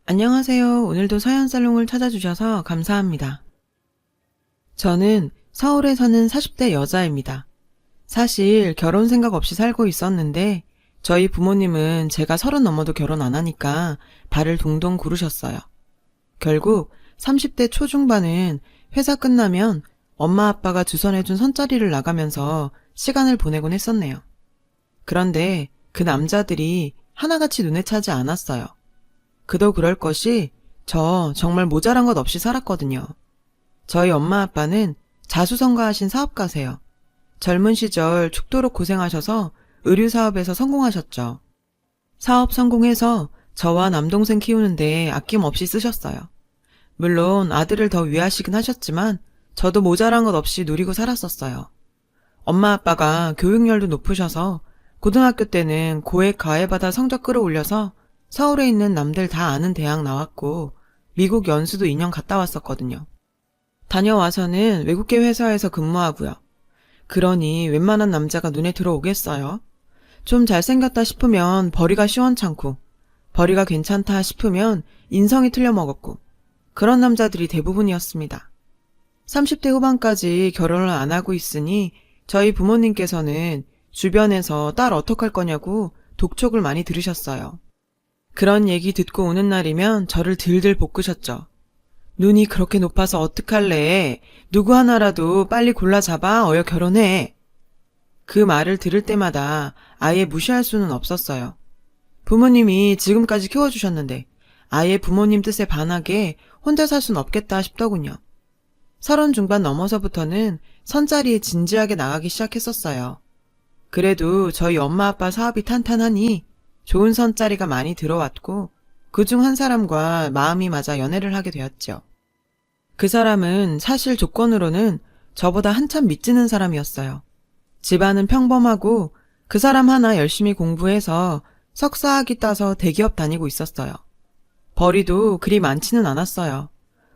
안녕하세요. 오늘도 서연살롱을 찾아주셔서 감사합니다. 저는 서울에 사는 40대 여자입니다. 사실 결혼 생각 없이 살고 있었는데 저희 부모님은 제가 30 넘어도 결혼 안 하니까 발을 동동 구르셨어요. 결국 30대 초중반은 회사 끝나면 엄마 아빠가 주선해준 선자리를 나가면서 시간을 보내곤 했었네요. 그런데 그 남자들이 하나같이 눈에 차지 않았어요. 그도 그럴 것이 저 정말 모자란 것 없이 살았거든요. 저희 엄마 아빠는 자수성가하신 사업가세요. 젊은 시절 죽도록 고생하셔서 의류사업에서 성공하셨죠. 사업 성공해서 저와 남동생 키우는데 아낌없이 쓰셨어요. 물론 아들을 더 위하시긴 하셨지만 저도 모자란 것 없이 누리고 살았었어요. 엄마 아빠가 교육열도 높으셔서 고등학교 때는 고액 과외받아 성적 끌어올려서 서울에 있는 남들 다 아는 대학 나왔고 미국 연수도 2년 갔다 왔었거든요. 다녀와서는 외국계 회사에서 근무하고요. 그러니 웬만한 남자가 눈에 들어오겠어요? 좀 잘생겼다 싶으면 벌이가 시원찮고 벌이가 괜찮다 싶으면 인성이 틀려먹었고 그런 남자들이 대부분이었습니다. 30대 후반까지 결혼을 안 하고 있으니 저희 부모님께서는 주변에서 딸 어떡할 거냐고 독촉을 많이 들으셨어요. 그런 얘기 듣고 오는 날이면 저를 들들 볶으셨죠. 눈이 그렇게 높아서 어떡할래? 누구 하나라도 빨리 골라 잡아 어여 결혼해. 그 말을 들을 때마다 아예 무시할 수는 없었어요. 부모님이 지금까지 키워주셨는데 아예 부모님 뜻에 반하게 혼자 살 순 없겠다 싶더군요. 30 중반 넘어서부터는 선자리에 진지하게 나가기 시작했었어요. 그래도 저희 엄마 아빠 사업이 탄탄하니 좋은 선자리가 많이 들어왔고 그중 한 사람과 마음이 맞아 연애를 하게 되었죠. 그 사람은 사실 조건으로는 저보다 한참 밑지는 사람이었어요. 집안은 평범하고 그 사람 하나 열심히 공부해서 석사학위 따서 대기업 다니고 있었어요. 벌이도 그리 많지는 않았어요.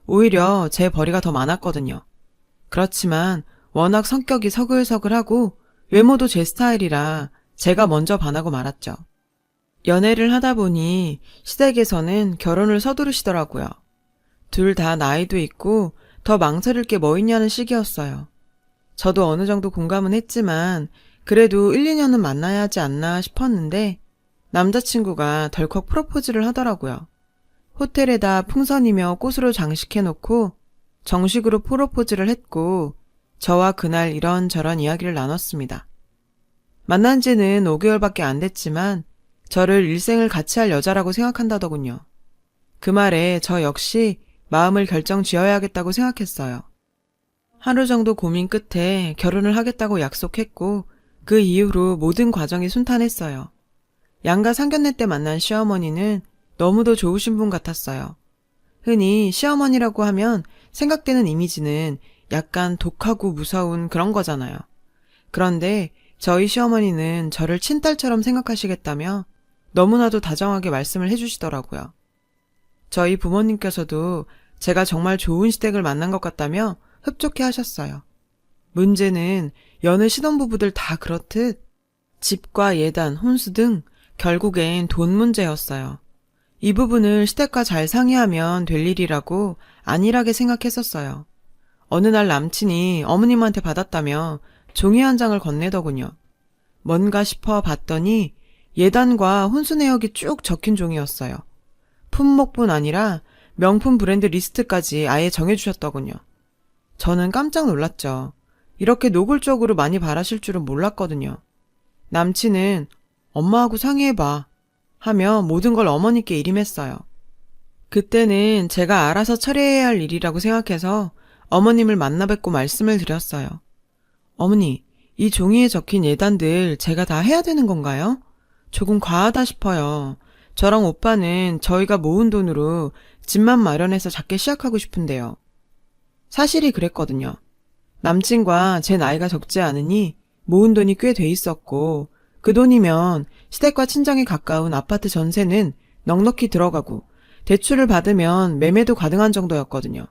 오히려 제 벌이가 더 많았거든요. 그렇지만 워낙 성격이 서글서글하고 외모도 제 스타일이라 제가 먼저 반하고 말았죠. 연애를 하다 보니 시댁에서는 결혼을 서두르시더라고요. 둘 다 나이도 있고 더 망설일 게 뭐 있냐는 시기였어요. 저도 어느 정도 공감은 했지만 그래도 1, 2년은 만나야 하지 않나 싶었는데 남자친구가 덜컥 프로포즈를 하더라고요. 호텔에다 풍선이며 꽃으로 장식해놓고 정식으로 프로포즈를 했고 저와 그날 이런저런 이야기를 나눴습니다. 만난 지는 5개월밖에 안 됐지만 저를 일생을 같이 할 여자라고 생각한다더군요. 그 말에 저 역시 마음을 결정 지어야겠다고 생각했어요. 하루 정도 고민 끝에 결혼을 하겠다고 약속했고 그 이후로 모든 과정이 순탄했어요. 양가 상견례 때 만난 시어머니는 너무도 좋으신 분 같았어요. 흔히 시어머니라고 하면 생각되는 이미지는 약간 독하고 무서운 그런 거잖아요. 그런데 저희 시어머니는 저를 친딸처럼 생각하시겠다며 너무나도 다정하게 말씀을 해주시더라고요. 저희 부모님께서도 제가 정말 좋은 시댁을 만난 것 같다며 흡족해 하셨어요. 문제는 여느 신혼부부들 다 그렇듯 집과 예단, 혼수 등 결국엔 돈 문제였어요. 이 부분을 시댁과 잘 상의하면 될 일이라고 안일하게 생각했었어요. 어느 날 남친이 어머님한테 받았다며 종이 한 장을 건네더군요. 뭔가 싶어 봤더니 예단과 혼수 내역이 쭉 적힌 종이었어요. 품목뿐 아니라 명품 브랜드 리스트까지 아예 정해주셨더군요. 저는 깜짝 놀랐죠. 이렇게 노골적으로 많이 바라실 줄은 몰랐거든요. 남친은 엄마하고 상의해봐 하며 모든 걸 어머니께 일임했어요. 그때는 제가 알아서 처리해야 할 일이라고 생각해서 어머님을 만나 뵙고 말씀을 드렸어요. 어머니, 이 종이에 적힌 예단들 제가 다 해야 되는 건가요? 조금 과하다 싶어요. 저랑 오빠는 저희가 모은 돈으로 집만 마련해서 작게 시작하고 싶은데요. 사실이 그랬거든요. 남친과 제 나이가 적지 않으니 모은 돈이 꽤 돼 있었고 그 돈이면 시댁과 친정에 가까운 아파트 전세는 넉넉히 들어가고 대출을 받으면 매매도 가능한 정도였거든요.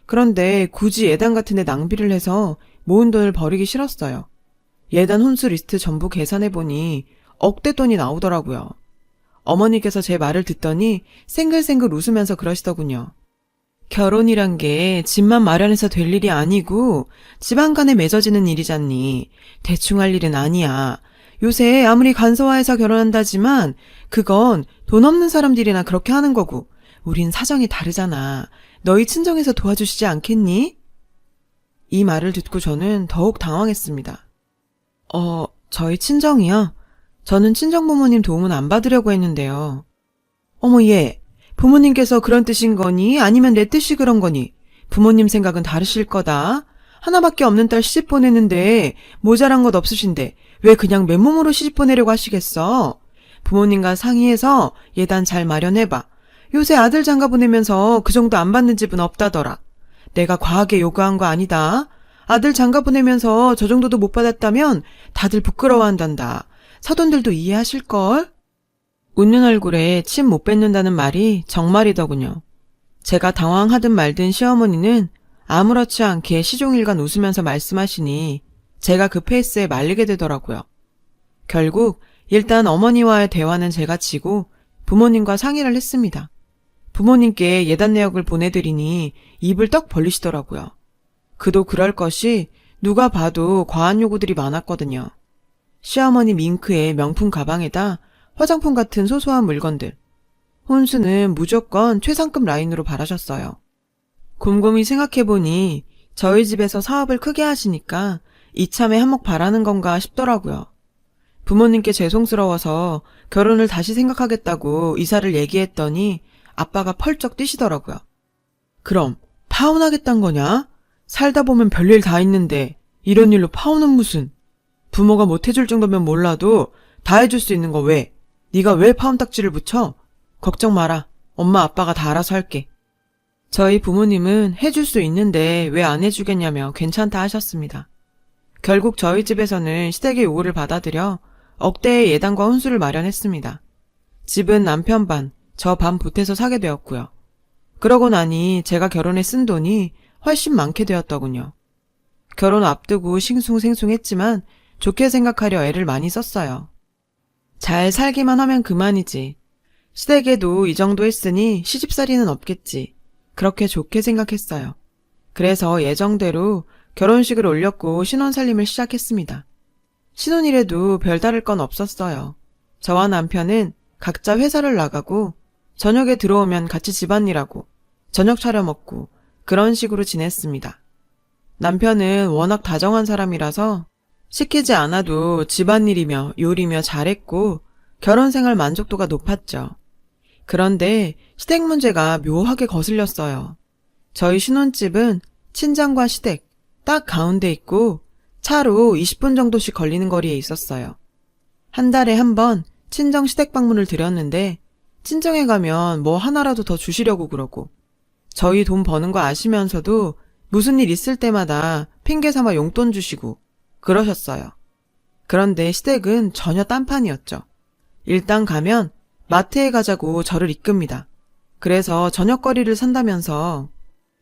그런데 굳이 예단 같은 데 낭비를 해서 모은 돈을 버리기 싫었어요. 예단 혼수 리스트 전부 계산해보니 억대 돈이 나오더라고요. 어머니께서 제 말을 듣더니 생글생글 웃으면서 그러시더군요. 결혼이란 게 집만 마련해서 될 일이 아니고 집안 간에 맺어지는 일이잖니. 대충 할 일은 아니야. 요새 아무리 간소화해서 결혼한다지만 그건 돈 없는 사람들이나 그렇게 하는 거고 우린 사정이 다르잖아. 너희 친정에서 도와주시지 않겠니? 이 말을 듣고 저는 더욱 당황했습니다. 저희 친정이요? 저는 친정부모님 도움은 안 받으려고 했는데요. 어머 얘, 부모님께서 그런 뜻인 거니? 아니면 내 뜻이 그런 거니? 부모님 생각은 다르실 거다. 하나밖에 없는 딸 시집 보내는데 모자란 것 없으신데 왜 그냥 맨몸으로 시집 보내려고 하시겠어? 부모님과 상의해서 예단 잘 마련해봐. 요새 아들 장가 보내면서 그 정도 안 받는 집은 없다더라. 내가 과하게 요구한 거 아니다. 아들 장가 보내면서 저 정도도 못 받았다면 다들 부끄러워한단다. 사돈들도 이해하실걸? 웃는 얼굴에 침 못 뱉는다는 말이 정말이더군요. 제가 당황하든 말든 시어머니는 아무렇지 않게 시종일관 웃으면서 말씀하시니 제가 그 페이스에 말리게 되더라고요. 결국 일단 어머니와의 대화는 제가 치고 부모님과 상의를 했습니다. 부모님께 예단 내역을 보내드리니 입을 떡 벌리시더라고요. 그도 그럴 것이 누가 봐도 과한 요구들이 많았거든요. 시어머니 밍크의 명품 가방에다 화장품 같은 소소한 물건들. 혼수는 무조건 최상급 라인으로 바라셨어요. 곰곰이 생각해보니 저희 집에서 사업을 크게 하시니까 이참에 한몫 바라는 건가 싶더라고요. 부모님께 죄송스러워서 결혼을 다시 생각하겠다고 이사를 얘기했더니 아빠가 펄쩍 뛰시더라고요. 그럼 파혼하겠단 거냐? 살다 보면 별일 다 있는데 이런 일로 파혼은 무슨. 부모가 못 해줄 정도면 몰라도 다 해줄 수 있는 거 왜? 네가 왜 파혼 딱지를 붙여? 걱정 마라. 엄마 아빠가 다 알아서 할게. 저희 부모님은 해줄 수 있는데 왜 안 해주겠냐며 괜찮다 하셨습니다. 결국 저희 집에서는 시댁의 요구를 받아들여 억대의 예단과 혼수를 마련했습니다. 집은 남편 반, 저 반 보태서 사게 되었고요. 그러고 나니 제가 결혼에 쓴 돈이 훨씬 많게 되었더군요. 결혼 앞두고 싱숭생숭했지만 좋게 생각하려 애를 많이 썼어요. 잘 살기만 하면 그만이지. 시댁에도 이 정도 했으니 시집살이는 없겠지. 그렇게 좋게 생각했어요. 그래서 예정대로 결혼식을 올렸고 신혼살림을 시작했습니다. 신혼이래도 별다를 건 없었어요. 저와 남편은 각자 회사를 나가고 저녁에 들어오면 같이 집안일하고 저녁 차려 먹고 그런 식으로 지냈습니다. 남편은 워낙 다정한 사람이라서 시키지 않아도 집안일이며 요리며 잘했고 결혼생활 만족도가 높았죠. 그런데 시댁 문제가 묘하게 거슬렸어요. 저희 신혼집은 친정과 시댁 딱 가운데 있고 차로 20분 정도씩 걸리는 거리에 있었어요. 한 달에 한 번 친정 시댁 방문을 드렸는데 친정에 가면 뭐 하나라도 더 주시려고 그러고 저희 돈 버는 거 아시면서도 무슨 일 있을 때마다 핑계 삼아 용돈 주시고 그러셨어요. 그런데 시댁은 전혀 딴판이었죠. 일단 가면 마트에 가자고 저를 이끕니다. 그래서 저녁거리를 산다면서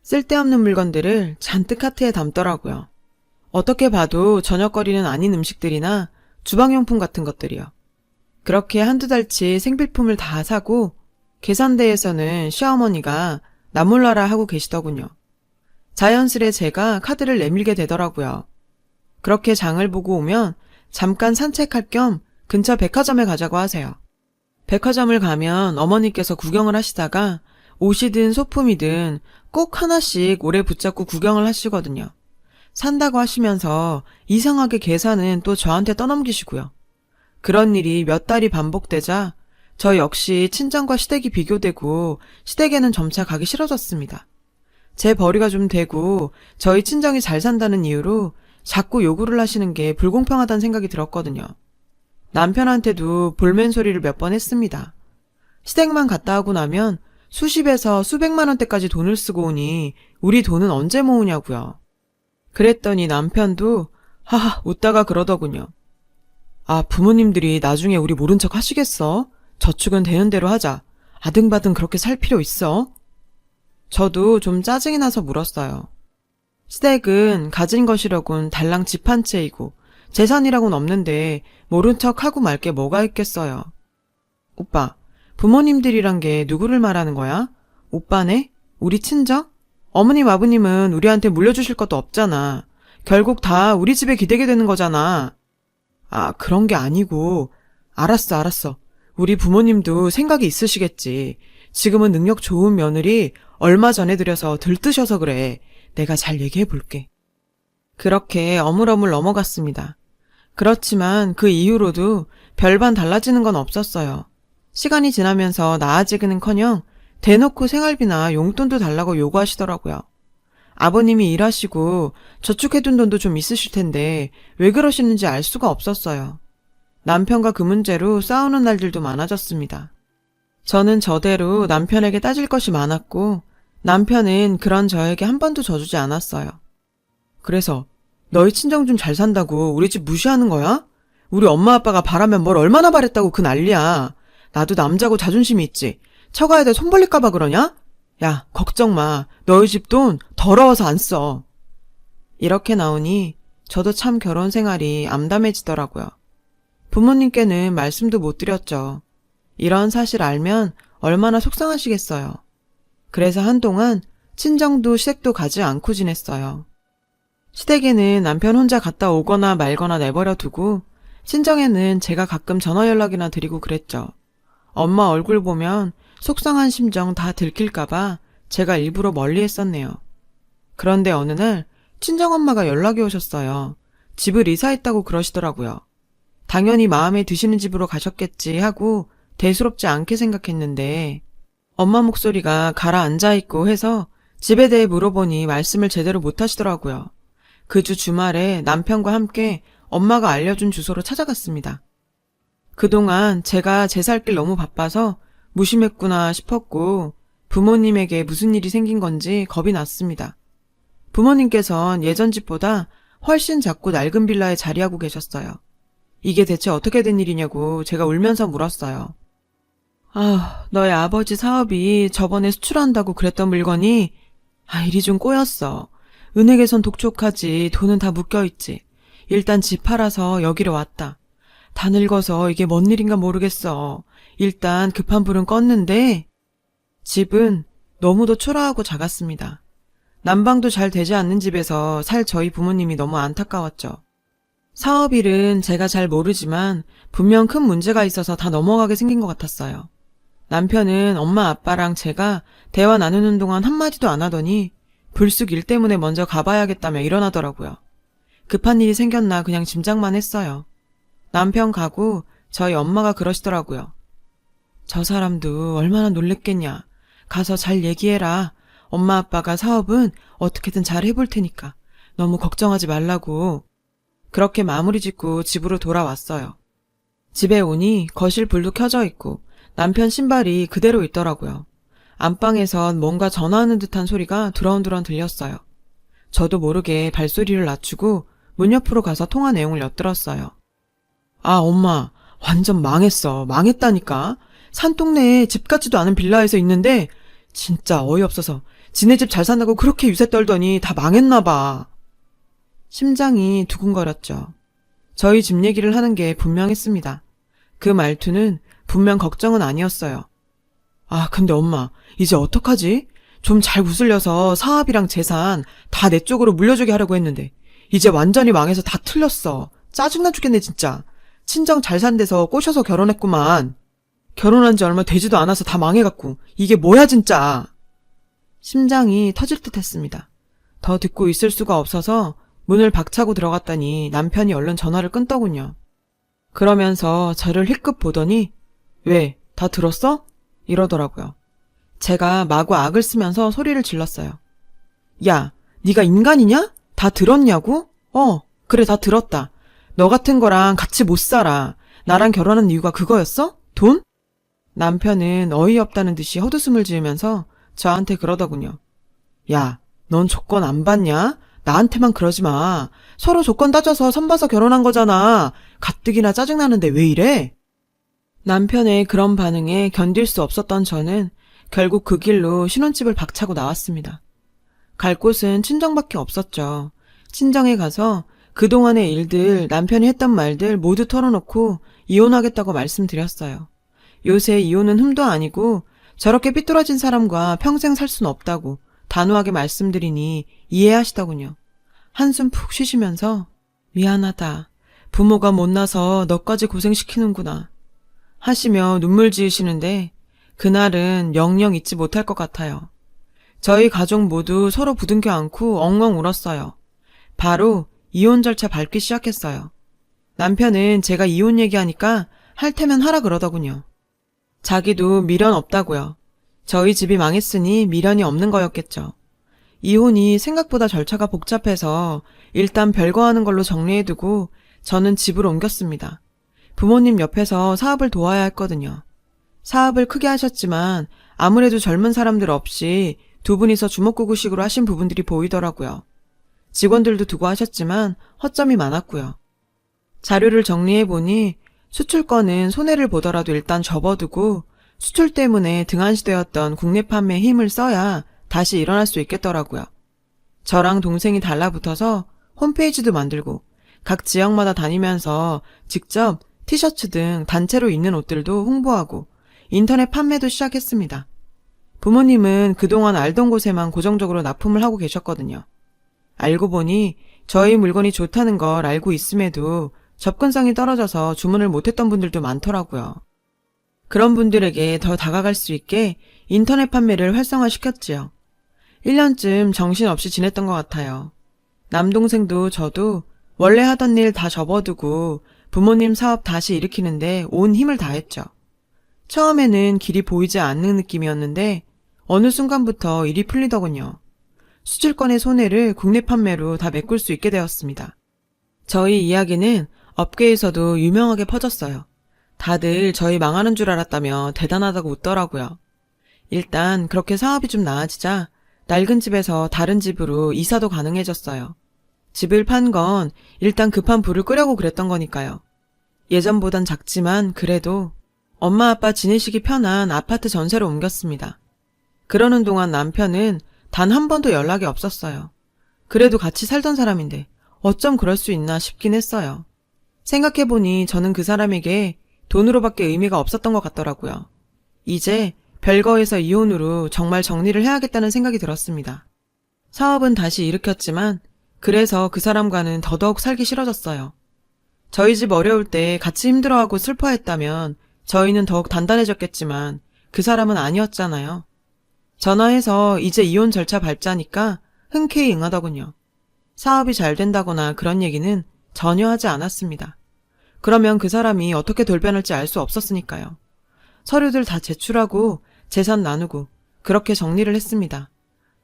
쓸데없는 물건들을 잔뜩 카트에 담더라고요. 어떻게 봐도 저녁거리는 아닌 음식들이나 주방용품 같은 것들이요. 그렇게 한두 달치 생필품을 다 사고 계산대에서는 시어머니가 나 몰라라 하고 계시더군요. 자연스레 제가 카드를 내밀게 되더라고요. 그렇게 장을 보고 오면 잠깐 산책할 겸 근처 백화점에 가자고 하세요. 백화점을 가면 어머니께서 구경을 하시다가 옷이든 소품이든 꼭 하나씩 오래 붙잡고 구경을 하시거든요. 산다고 하시면서 이상하게 계산은 또 저한테 떠넘기시고요. 그런 일이 몇 달이 반복되자 저 역시 친정과 시댁이 비교되고 시댁에는 점차 가기 싫어졌습니다. 제 벌이가 좀 되고 저희 친정이 잘 산다는 이유로 자꾸 요구를 하시는 게 불공평하다는 생각이 들었거든요. 남편한테도 볼멘 소리를 몇 번 했습니다. 시댁만 갔다 하고 나면 수십에서 수백만 원대까지 돈을 쓰고 오니 우리 돈은 언제 모으냐고요. 그랬더니 남편도 하하 웃다가 그러더군요. 아, 부모님들이 나중에 우리 모른 척 하시겠어? 저축은 되는 대로 하자. 아등바등 그렇게 살 필요 있어? 저도 좀 짜증이 나서 물었어요. 시댁은 가진 것이라곤 달랑 집 한 채이고 재산이라곤 없는데 모른 척 하고 말 게 뭐가 있겠어요. 오빠, 부모님들이란 게 누구를 말하는 거야? 오빠네? 우리 친정? 어머님, 아버님은 우리한테 물려주실 것도 없잖아. 결국 다 우리 집에 기대게 되는 거잖아. 아, 그런 게 아니고. 알았어. 우리 부모님도 생각이 있으시겠지. 지금은 능력 좋은 며느리 얼마 전에 들여서 들뜨셔서 그래. 내가 잘 얘기해 볼게. 그렇게 어물어물 넘어갔습니다. 그렇지만 그 이후로도 별반 달라지는 건 없었어요. 시간이 지나면서 나아지기는커녕 대놓고 생활비나 용돈도 달라고 요구하시더라고요. 아버님이 일하시고 저축해둔 돈도 좀 있으실 텐데 왜 그러시는지 알 수가 없었어요. 남편과 그 문제로 싸우는 날들도 많아졌습니다. 저는 저대로 남편에게 따질 것이 많았고 남편은 그런 저에게 한 번도 져주지 않았어요. 그래서 너희 친정 좀 잘 산다고 우리 집 무시하는 거야? 우리 엄마 아빠가 바라면 뭘 얼마나 바랬다고 그 난리야. 나도 남자고 자존심이 있지. 처가에 대해 손 벌릴까봐 그러냐? 야, 걱정 마. 너희 집 돈 더러워서 안 써. 이렇게 나오니 저도 참 결혼 생활이 암담해지더라고요. 부모님께는 말씀도 못 드렸죠. 이런 사실 알면 얼마나 속상하시겠어요. 그래서 한동안 친정도 시댁도 가지 않고 지냈어요. 시댁에는 남편 혼자 갔다 오거나 말거나 내버려 두고 친정에는 제가 가끔 전화 연락이나 드리고 그랬죠. 엄마 얼굴 보면 속상한 심정 다 들킬까봐 제가 일부러 멀리 했었네요. 그런데 어느 날 친정엄마가 연락이 오셨어요. 집을 이사했다고 그러시더라고요. 당연히 마음에 드시는 집으로 가셨겠지 하고 대수롭지 않게 생각했는데 엄마 목소리가 가라앉아있고 해서 집에 대해 물어보니 말씀을 제대로 못하시더라고요. 그 주 주말에 남편과 함께 엄마가 알려준 주소로 찾아갔습니다. 그동안 제가 제 살 길 너무 바빠서 무심했구나 싶었고 부모님에게 무슨 일이 생긴 건지 겁이 났습니다. 부모님께선 예전 집보다 훨씬 작고 낡은 빌라에 자리하고 계셨어요. 이게 대체 어떻게 된 일이냐고 제가 울면서 물었어요. 아, 너희 아버지 사업이 저번에 수출한다고 그랬던 물건이 일이 좀 꼬였어. 은행에선 독촉하지 돈은 다 묶여있지. 일단 집 팔아서 여기로 왔다. 다 늙어서 이게 뭔 일인가 모르겠어. 일단 급한 불은 껐는데 집은 너무도 초라하고 작았습니다. 난방도 잘 되지 않는 집에서 살 저희 부모님이 너무 안타까웠죠. 사업일은 제가 잘 모르지만 분명 큰 문제가 있어서 다 넘어가게 생긴 것 같았어요. 남편은 엄마 아빠랑 제가 대화 나누는 동안 한마디도 안 하더니 불쑥 일 때문에 먼저 가봐야겠다며 일어나더라고요. 급한 일이 생겼나 그냥 짐작만 했어요. 남편 가고 저희 엄마가 그러시더라고요. 저 사람도 얼마나 놀랬겠냐. 가서 잘 얘기해라. 엄마 아빠가 사업은 어떻게든 잘 해볼 테니까. 너무 걱정하지 말라고. 그렇게 마무리 짓고 집으로 돌아왔어요. 집에 오니 거실 불도 켜져 있고 남편 신발이 그대로 있더라고요. 안방에선 뭔가 전화하는 듯한 소리가 두런두런 들렸어요. 저도 모르게 발소리를 낮추고 문 옆으로 가서 통화 내용을 엿들었어요. 아, 엄마, 완전 망했어. 망했다니까. 산동네에 집 같지도 않은 빌라에서 있는데 진짜 어이없어서 지네 집 잘 산다고 그렇게 유세 떨더니 다 망했나 봐. 심장이 두근거렸죠. 저희 집 얘기를 하는 게 분명했습니다. 그 말투는 분명 걱정은 아니었어요. 아, 근데 엄마, 이제 어떡하지? 좀 잘 구슬려서 사업이랑 재산 다 내 쪽으로 물려주게 하려고 했는데 이제 완전히 망해서 다 틀렸어. 짜증나 죽겠네 진짜. 친정 잘 산 데서 꼬셔서 결혼했구만. 결혼한 지 얼마 되지도 않아서 다 망해갖고 이게 뭐야 진짜. 심장이 터질 듯 했습니다. 더 듣고 있을 수가 없어서 문을 박차고 들어갔더니 남편이 얼른 전화를 끊더군요. 그러면서 저를 힐끗 보더니 왜, 다 들었어? 이러더라고요. 제가 마구 악을 쓰면서 소리를 질렀어요. 야, 네가 인간이냐? 다 들었냐고? 그래 다 들었다. 너 같은 거랑 같이 못 살아. 나랑 결혼한 이유가 그거였어? 돈? 남편은 어이없다는 듯이 헛웃음을 지으면서 저한테 그러더군요. 야, 넌 조건 안 받냐? 나한테만 그러지 마. 서로 조건 따져서 선봐서 결혼한 거잖아. 가뜩이나 짜증나는데 왜 이래? 남편의 그런 반응에 견딜 수 없었던 저는 결국 그 길로 신혼집을 박차고 나왔습니다. 갈 곳은 친정밖에 없었죠. 친정에 가서 그동안의 일들, 남편이 했던 말들 모두 털어놓고 이혼하겠다고 말씀드렸어요. 요새 이혼은 흠도 아니고 저렇게 삐뚤어진 사람과 평생 살 순 없다고 단호하게 말씀드리니 이해하시더군요. 한숨 푹 쉬시면서 미안하다. 부모가 못나서 너까지 고생시키는구나. 하시며 눈물 지으시는데 그날은 영영 잊지 못할 것 같아요. 저희 가족 모두 서로 부둥켜 안고 엉엉 울었어요. 바로 이혼 절차 밟기 시작했어요. 남편은 제가 이혼 얘기하니까 할 테면 하라 그러더군요. 자기도 미련 없다고요. 저희 집이 망했으니 미련이 없는 거였겠죠. 이혼이 생각보다 절차가 복잡해서 일단 별거 하는 걸로 정리해두고 저는 집을 옮겼습니다. 부모님 옆에서 사업을 도와야 했거든요. 사업을 크게 하셨지만 아무래도 젊은 사람들 없이 두 분이서 주먹구구식으로 하신 부분들이 보이더라고요. 직원들도 두고 하셨지만 허점이 많았고요. 자료를 정리해보니 수출권은 손해를 보더라도 일단 접어두고 수출 때문에 등한시되었던 국내 판매에 힘을 써야 다시 일어날 수 있겠더라고요. 저랑 동생이 달라붙어서 홈페이지도 만들고 각 지역마다 다니면서 직접 티셔츠 등 단체로 입는 옷들도 홍보하고 인터넷 판매도 시작했습니다. 부모님은 그동안 알던 곳에만 고정적으로 납품을 하고 계셨거든요. 알고 보니 저희 물건이 좋다는 걸 알고 있음에도 접근성이 떨어져서 주문을 못했던 분들도 많더라고요. 그런 분들에게 더 다가갈 수 있게 인터넷 판매를 활성화시켰지요. 1년쯤 정신없이 지냈던 것 같아요. 남동생도 저도 원래 하던 일 다 접어두고 부모님 사업 다시 일으키는데 온 힘을 다했죠. 처음에는 길이 보이지 않는 느낌이었는데 어느 순간부터 일이 풀리더군요. 수출권의 손해를 국내 판매로 다 메꿀 수 있게 되었습니다. 저희 이야기는 업계에서도 유명하게 퍼졌어요. 다들 저희 망하는 줄 알았다며 대단하다고 웃더라고요. 일단 그렇게 사업이 좀 나아지자 낡은 집에서 다른 집으로 이사도 가능해졌어요. 집을 판 건 일단 급한 불을 끄려고 그랬던 거니까요. 예전보단 작지만 그래도 엄마 아빠 지내시기 편한 아파트 전세로 옮겼습니다. 그러는 동안 남편은 단 한 번도 연락이 없었어요. 그래도 같이 살던 사람인데 어쩜 그럴 수 있나 싶긴 했어요. 생각해보니 저는 그 사람에게 돈으로밖에 의미가 없었던 것 같더라고요. 이제 별거에서 이혼으로 정말 정리를 해야겠다는 생각이 들었습니다. 사업은 다시 일으켰지만 그래서 그 사람과는 더더욱 살기 싫어졌어요. 저희 집 어려울 때 같이 힘들어하고 슬퍼했다면 저희는 더욱 단단해졌겠지만 그 사람은 아니었잖아요. 전화해서 이제 이혼 절차 밟자니까 흔쾌히 응하더군요. 사업이 잘 된다거나 그런 얘기는 전혀 하지 않았습니다. 그러면 그 사람이 어떻게 돌변할지 알 수 없었으니까요. 서류들 다 제출하고 재산 나누고 그렇게 정리를 했습니다.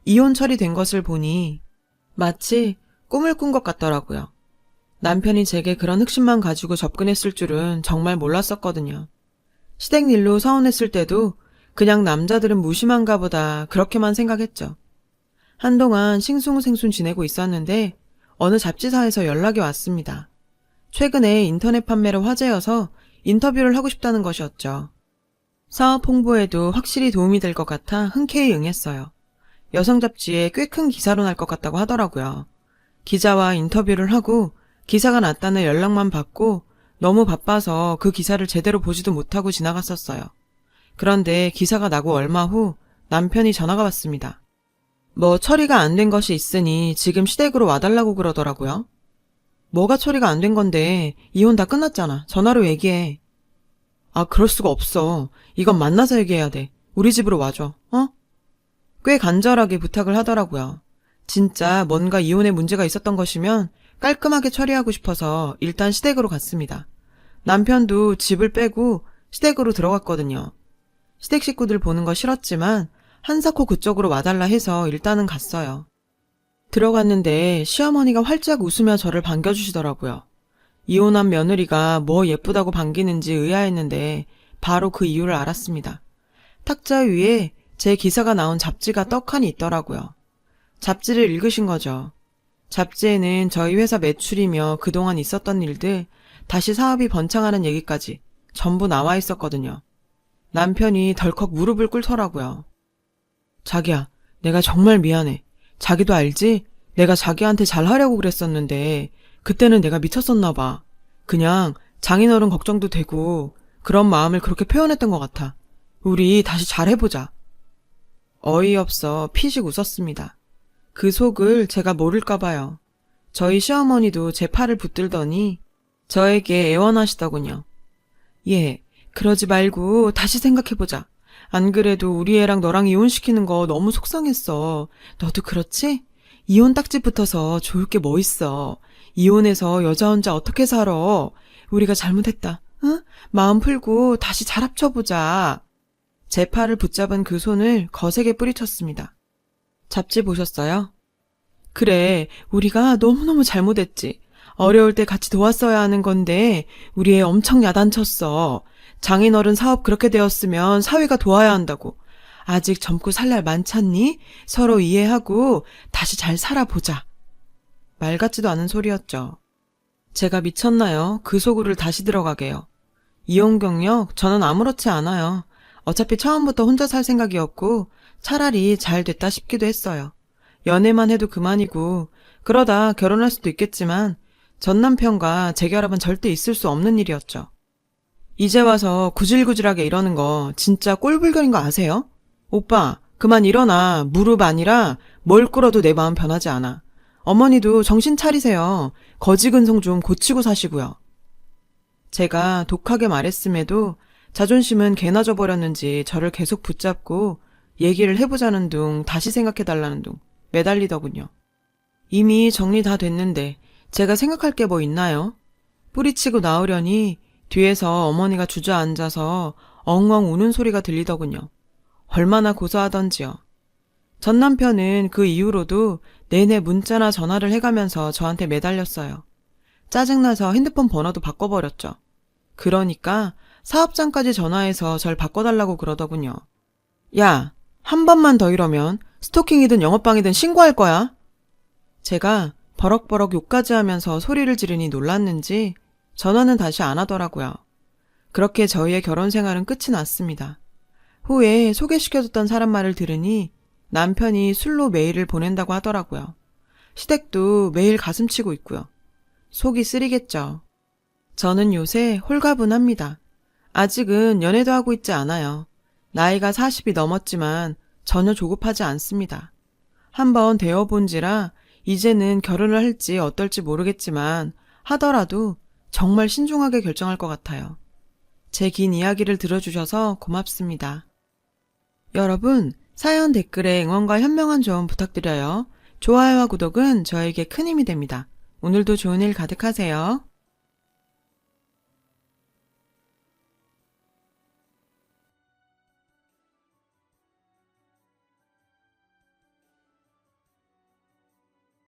이혼 처리된 것을 보니 마치 꿈을 꾼 것 같더라고요. 남편이 제게 그런 흑심만 가지고 접근했을 줄은 정말 몰랐었거든요. 시댁 일로 서운했을 때도 그냥 남자들은 무심한가 보다 그렇게만 생각했죠. 한동안 싱숭생숭 지내고 있었는데 어느 잡지사에서 연락이 왔습니다. 최근에 인터넷 판매로 화제여서 인터뷰를 하고 싶다는 것이었죠. 사업 홍보에도 확실히 도움이 될 것 같아 흔쾌히 응했어요. 여성 잡지에 꽤 큰 기사로 날 것 같다고 하더라고요. 기자와 인터뷰를 하고 기사가 났다는 연락만 받고 너무 바빠서 그 기사를 제대로 보지도 못하고 지나갔었어요. 그런데 기사가 나고 얼마 후 남편이 전화가 왔습니다. 뭐 처리가 안 된 것이 있으니 지금 시댁으로 와달라고 그러더라고요. 뭐가 처리가 안 된 건데 이혼 다 끝났잖아. 전화로 얘기해. 아, 그럴 수가 없어. 이건 만나서 얘기해야 돼. 우리 집으로 와줘. 어? 꽤 간절하게 부탁을 하더라고요. 진짜 뭔가 이혼에 문제가 있었던 것이면 깔끔하게 처리하고 싶어서 일단 시댁으로 갔습니다. 남편도 집을 빼고 시댁으로 들어갔거든요. 시댁 식구들 보는 거 싫었지만 한사코 그쪽으로 와달라 해서 일단은 갔어요. 들어갔는데 시어머니가 활짝 웃으며 저를 반겨주시더라고요. 이혼한 며느리가 뭐 예쁘다고 반기는지 의아했는데 바로 그 이유를 알았습니다. 탁자 위에 제 기사가 나온 잡지가 떡하니 있더라고요. 잡지를 읽으신 거죠. 잡지에는 저희 회사 매출이며 그동안 있었던 일들, 다시 사업이 번창하는 얘기까지 전부 나와 있었거든요. 남편이 덜컥 무릎을 꿇더라고요. 자기야, 내가 정말 미안해. 자기도 알지? 내가 자기한테 잘하려고 그랬었는데 그때는 내가 미쳤었나 봐. 그냥 장인어른 걱정도 되고 그런 마음을 그렇게 표현했던 것 같아. 우리 다시 잘해보자. 어이없어 피식 웃었습니다. 그 속을 제가 모를까봐요. 저희 시어머니도 제 팔을 붙들더니 저에게 애원하시더군요. 예, 그러지 말고 다시 생각해보자. 안 그래도 우리 애랑 너랑 이혼시키는 거 너무 속상했어. 너도 그렇지? 이혼 딱지 붙어서 좋을 게 뭐 있어. 이혼해서 여자 혼자 어떻게 살아. 우리가 잘못했다. 응? 마음 풀고 다시 잘 합쳐보자. 제 팔을 붙잡은 그 손을 거세게 뿌리쳤습니다. 잡지 보셨어요? 그래, 우리가 너무너무 잘못했지. 어려울 때 같이 도왔어야 하는 건데 우리 애 엄청 야단쳤어. 장인어른 사업 그렇게 되었으면 사회가 도와야 한다고. 아직 젊고 살 날 많잖니? 서로 이해하고 다시 잘 살아보자. 말 같지도 않은 소리였죠. 제가 미쳤나요? 그 속으로 다시 들어가게요. 이혼 경력 저는 아무렇지 않아요. 어차피 처음부터 혼자 살 생각이었고 차라리 잘 됐다 싶기도 했어요. 연애만 해도 그만이고 그러다 결혼할 수도 있겠지만 전 남편과 재결합은 절대 있을 수 없는 일이었죠. 이제 와서 구질구질하게 이러는 거 진짜 꼴불견인 거 아세요? 오빠, 그만 일어나. 무릎 아니라 뭘 꿇어도 내 마음 변하지 않아. 어머니도 정신 차리세요. 거지근성 좀 고치고 사시고요. 제가 독하게 말했음에도 자존심은 개나 져버렸는지 저를 계속 붙잡고 얘기를 해보자는 둥 다시 생각해달라는 둥 매달리더군요. 이미 정리 다 됐는데 제가 생각할 게 뭐 있나요? 뿌리치고 나오려니 뒤에서 어머니가 주저앉아서 엉엉 우는 소리가 들리더군요. 얼마나 고소하던지요. 전 남편은 그 이후로도 내내 문자나 전화를 해가면서 저한테 매달렸어요. 짜증나서 핸드폰 번호도 바꿔버렸죠. 그러니까 사업장까지 전화해서 절 바꿔달라고 그러더군요. 야, 한 번만 더 이러면 스토킹이든 영업방이든 신고할 거야. 제가 버럭버럭 욕까지 하면서 소리를 지르니 놀랐는지 전화는 다시 안 하더라고요. 그렇게 저희의 결혼 생활은 끝이 났습니다. 후에 소개시켜줬던 사람 말을 들으니 남편이 술로 메일을 보낸다고 하더라고요. 시댁도 매일 가슴치고 있고요. 속이 쓰리겠죠. 저는 요새 홀가분합니다. 아직은 연애도 하고 있지 않아요. 나이가 40이 넘었지만 전혀 조급하지 않습니다. 한번 되어본지라 이제는 결혼을 할지 어떨지 모르겠지만 하더라도 정말 신중하게 결정할 것 같아요. 제 긴 이야기를 들어주셔서 고맙습니다. 여러분, 사연 댓글에 응원과 현명한 조언 부탁드려요. 좋아요와 구독은 저에게 큰 힘이 됩니다. 오늘도 좋은 일 가득하세요.